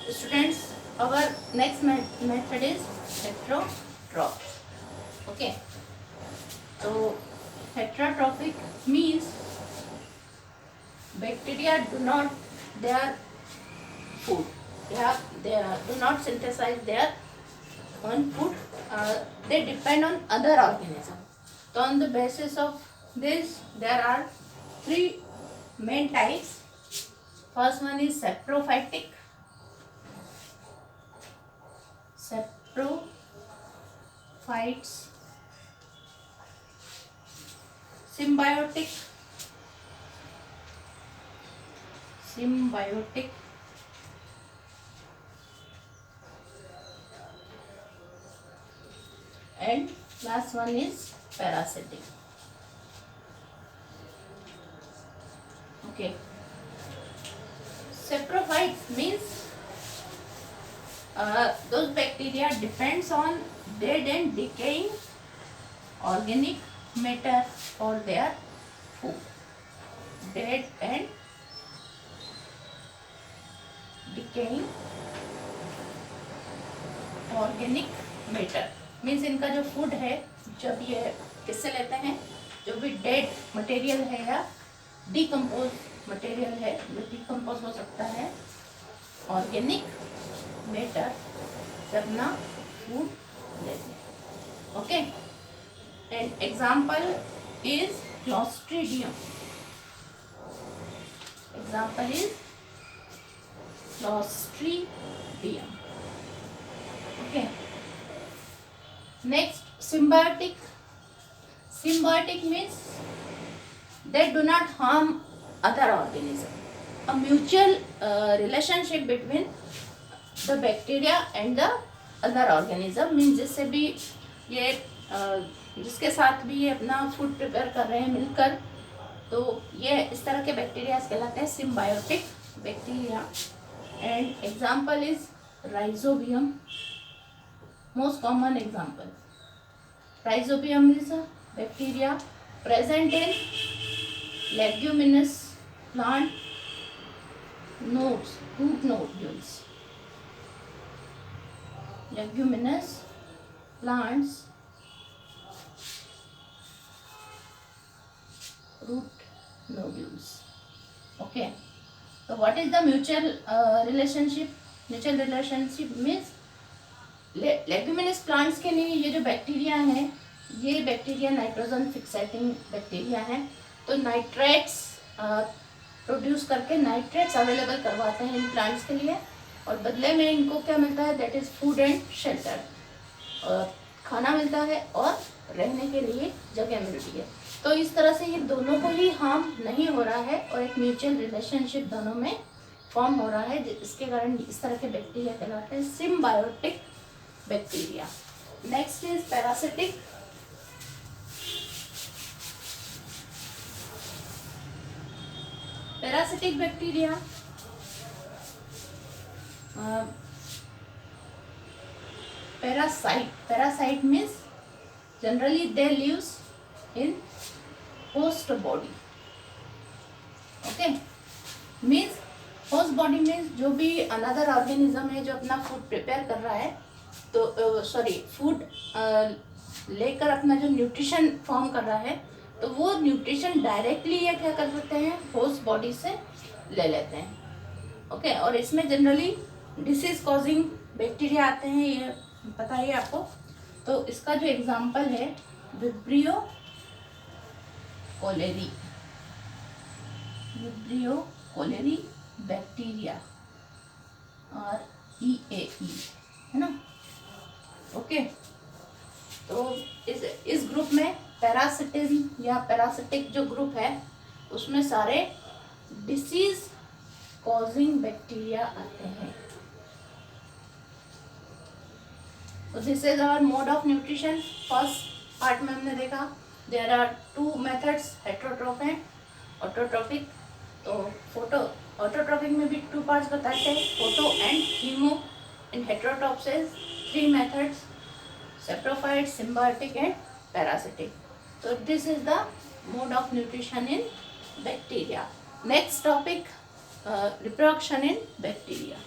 students, our next method is heterotroph. Okay, so heterotrophic means bacteria do not their food, they do not synthesize their own food, they depend on other organism. So on the basis of this there are three main types. First one is saprophytic, saprophytes, symbiotic, and last one is parasitic. Okay, saprophyte means those bacteria depends on dead and decaying organic matter for their food. Dead and decaying organic matter means इनका जो food है, जब ये किससे लेते हैं, जो भी डेड मटेरियल है या डिकम्पोज मटेरियल है, जो डिकम्पोज हो सकता है, ऑर्गेनिक मैटर से अपना फूड लेते हैं. Okay, and example is Clostridium. Example is Clostridium. Okay. Next, symbiotic. Symbiotic means they do not harm other organism. A mutual relationship between the bacteria and the other organism means जिससे भी ये जिसके साथ भी ये अपना फूड प्रिपेयर कर रहे हैं मिलकर, तो ये इस तरह के बैक्टीरिया कहलाते हैं symbiotic bacteria. And example is rhizobium. Most common example, rhizobium is a bacteria present in leguminous plant nodes, root nodules. Leguminous plants root nodules. Okay, so what is the mutual relationship? Mutual relationship means leguminous plants के लिए ये जो bacteria है, ये bacteria nitrogen फिक्सेटिंग bacteria है, तो nitrates produce करके nitrates available करवाते हैं इन प्लांट्स के लिए, और बदले में इनको क्या मिलता है, that is food and shelter. खाना मिलता है और रहने के लिए जगह मिलती है. तो इस तरह से ये दोनों को ही हार्म नहीं हो रहा है और एक म्यूचुअल रिलेशनशिप दोनों में फॉर्म हो रहा है, जिसके कारण इस तरह के बैक्टीरिया कहलाते हैं symbiotic bacteria. Next is parasitic. Parasitic bacteria parasite means generally they lives in host body. Okay, means host body means जो भी अनदर ऑर्गेनिज्म है जो अपना फूड प्रिपेयर कर रहा है, तो फूड लेकर अपना जो न्यूट्रिशन फॉर्म कर रहा है, तो वो न्यूट्रिशन डायरेक्टली ये क्या कर सकते हैं, होस्ट बॉडी से ले लेते हैं. ओके, और इसमें जनरली डिसीज कॉजिंग बैक्टीरिया आते हैं, ये पता है आपको. तो इसका जो एग्जांपल है विब्रियो कोलेरी बैक्टीरिया और EAE है ना. ओके, तो इस ग्रुप में पैरासिटिज्म या पैरासिटिक जो ग्रुप है उसमें सारे डिसीज कॉजिंग बैक्टीरिया आते हैं. तो this is our mode of nutrition. First part में हमने देखा there are two methods, heterotroph and autotrophic. तो ऑटोट्रोफिक में भी टू पार्ट्स बताए थे, photo and chemo. In heterotrophs 3 methods, saprophyte, symbiotic and parasitic. So this is the mode of nutrition in bacteria. Next topic, reproduction in bacteria.